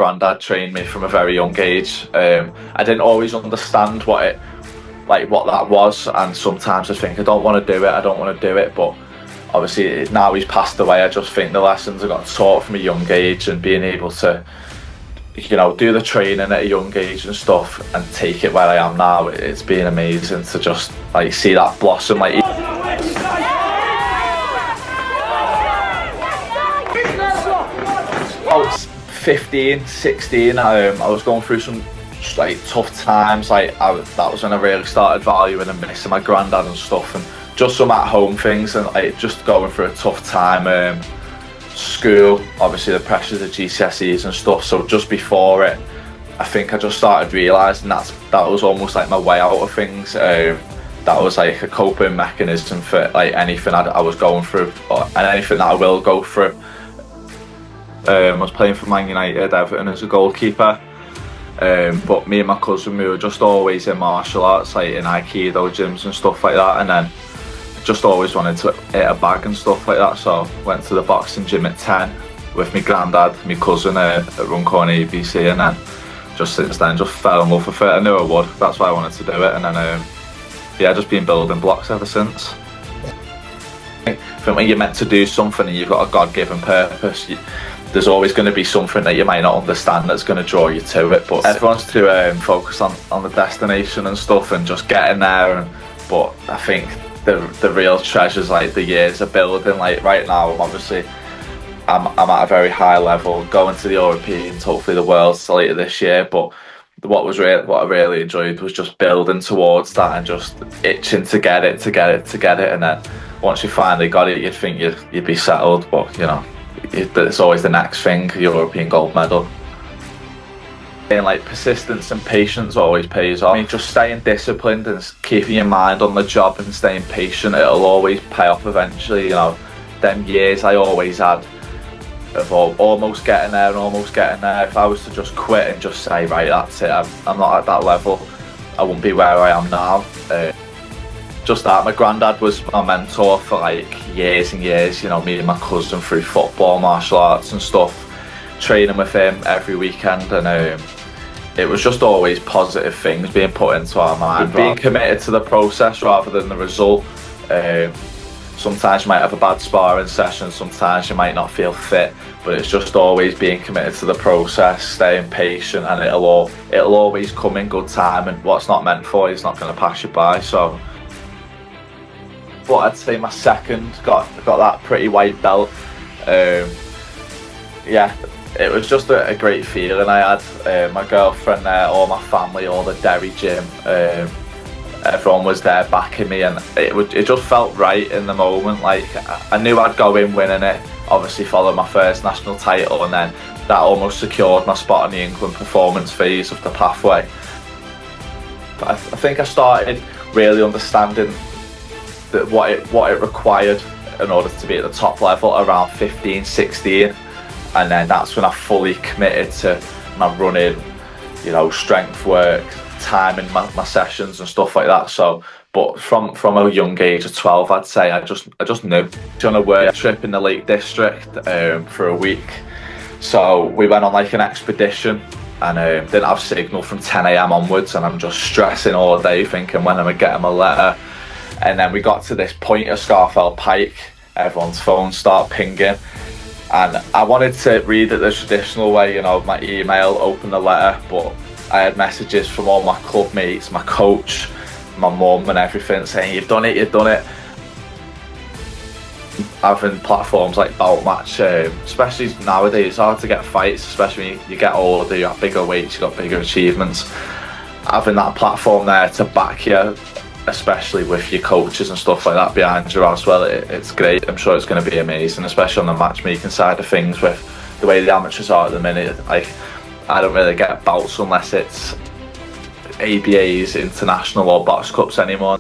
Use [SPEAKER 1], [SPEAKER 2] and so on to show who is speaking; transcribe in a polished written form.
[SPEAKER 1] Granddad trained me from a very young age. I didn't always understand what that was, and sometimes I think I don't want to do it, but obviously now he's passed away. I just think the lessons I got taught from a young age, and being able to, you know, do the training at a young age and stuff and take it where I am now, it's been amazing to just like see that blossom. Like I was 15, 16, I was going through some like tough times. That was when I really started valuing and missing my granddad and stuff, and just some at home things, and like just going through a tough time. School, obviously the pressures of GCSEs and stuff, so just before it I think I just started realising that was almost like my way out of things. That was like a coping mechanism for like anything I was going through, and anything that I will go through. I was playing for Man United, Everton as a goalkeeper, but me and my cousin, we were just always in martial arts, like in Aikido gyms and stuff like that, and then just always wanted to hit a bag and stuff like that, so went to the boxing gym at 10 with my granddad, my cousin at Runcorn ABC, and then just since then just fell in love with it. I knew I would, that's why I wanted to do it, and then yeah, just been building blocks ever since. I think when you're meant to do something and you've got a God-given purpose, there's always going to be something that you might not understand that's going to draw you to it, but everyone's to focus on the destination and stuff and just getting there, but I think the real treasures, like the years of building. Like right now, I'm at a very high level, going to the Europeans, hopefully the Worlds later this year. But what I really enjoyed was just building towards that and just itching to get it. And then once you finally got it, you'd think you'd be settled. But you know, it's always the next thing, European gold medal. And like persistence and patience always pays off. I mean, just staying disciplined and keeping your mind on the job and staying patient, it'll always pay off eventually. You know, them years I always had of almost getting there. If I was to just quit and just say, right, that's it, I'm not at that level, I wouldn't be where I am now. Just that, my granddad was my mentor for like years and years. You know, me and my cousin through football, martial arts and stuff, training with him every weekend, and it was just always positive things being put into our mind. Being committed to the process rather than the result. Sometimes you might have a bad sparring session, sometimes you might not feel fit, but it's just always being committed to the process, staying patient, and it'll always come in good time, and what's not meant for you is not going to pass you by. So, but I'd say my second got that pretty white belt. Yeah. It was just a great feeling. I had my girlfriend there, all my family, all the Derry gym, everyone was there backing me, and it just felt right in the moment. Like I knew I'd go in winning it, obviously followed my first national title, and then that almost secured my spot in the England performance phase of the pathway. But I think I started really understanding what it required in order to be at the top level around 15, 16. And then that's when I fully committed to my running, you know, strength work, timing my sessions and stuff like that. So, but from a young age of 12, I'd say I just knew. On a work trip in the Lake District for a week. So we went on like an expedition, and didn't have signal from 10 AM onwards, and I'm just stressing all day thinking when am I getting my letter. And then we got to this point of Scarfell Pike, everyone's phones start pinging. And I wanted to read it the traditional way, you know, my email, open the letter, but I had messages from all my club mates, my coach, my mum and everything saying, you've done it. Having platforms like BoutMatch, especially nowadays, it's hard to get fights, especially when you get older, you have bigger weights, you've got bigger achievements. Having that platform there to back you, especially with your coaches and stuff like that behind you as well, it's great. I'm sure it's going to be amazing, especially on the matchmaking side of things with the way the amateurs are at the minute. Like, I don't really get bouts unless it's ABAs, international or box cups anymore.